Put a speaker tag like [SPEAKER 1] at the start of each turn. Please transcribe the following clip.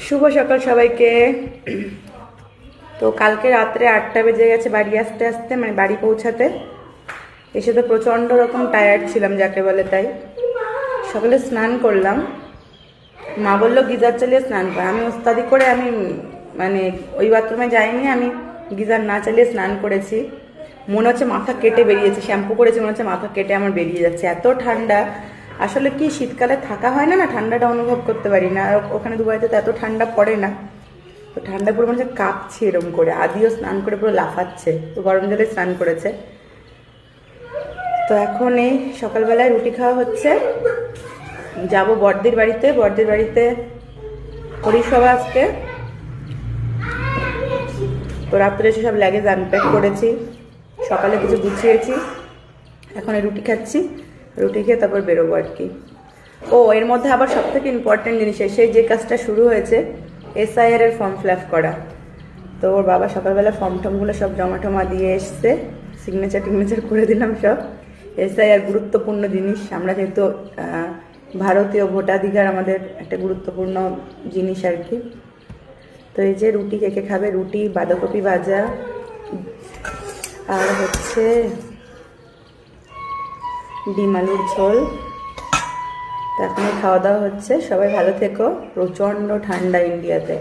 [SPEAKER 1] শুভ সকাল সবাইকে। তো কালকে রাত্রে 8টা বেজে গেছে বাড়ি আসতে আসতে, মানে বাড়ি পৌঁছাতে। এসে তো প্রচণ্ড রকম টায়ার্ড ছিলাম যাকে বলে, তাই সকালে স্নান করলাম। মা বললো গিজার চালিয়ে স্নান কর। আমি ওস্তাদি করে আমি মানে ওই বাথরুমে যাইনি, আমি গিজার না চালিয়ে স্নান করেছি। মনে হচ্ছে মাথা কেটে বেরিয়েছে, শ্যাম্পু করেছি, মনে হচ্ছে মাথা কেটে আমার বেরিয়ে যাচ্ছে, এত ঠান্ডা। আসলে কি শীতকালে থাকা হয় না, ঠান্ডাটা অনুভব করতে পারি না। আর ওখানে দুবাইতে তো এত ঠান্ডা পড়ে না, তো ঠান্ডা পুরো মনে হচ্ছে কাঁপছে এরম করে। আদিও স্নান করে পুরো লাফাচ্ছে, তো গরম জলে স্নান করেছে। তো এখন এই সকালবেলায় রুটি খাওয়া হচ্ছে। যাব বড়দির বাড়িতে, বড়দির বাড়িতে পরিষেবা আজকে। তো রাত্রে এসে সব লাগেজ আনপ্যাক করেছি, সকালে কিছু গুছিয়েছি, এখন রুটি খাচ্ছি। রুটি খেয়ে তারপর বেরোবো আর কি। ও এর মধ্যে আবার সব থেকে ইম্পর্টেন্ট জিনিস, সেই যে কাজটা শুরু হয়েছে SIR এর ফর্ম ফিল আপ করা। তো ওর বাবা সকালবেলা ফর্ম টমগুলো সব জমা টমা দিয়ে এসছে, সিগনেচার টিগনেচার করে দিলাম সব। SIR গুরুত্বপূর্ণ জিনিস, আমরা যেহেতু ভারতীয় ভোটাধিকার আমাদের একটা গুরুত্বপূর্ণ জিনিস আর কি। তো এই যে রুটি, কে কে খাবে? রুটি, বাঁধাকপি ভাজা, আর হচ্ছে ডিম আলুর ঝোল। তো এখনই খাওয়া দাওয়া হচ্ছে। সবাই ভালো থেকো, প্রচণ্ড ঠান্ডা ইন্ডিয়াতে।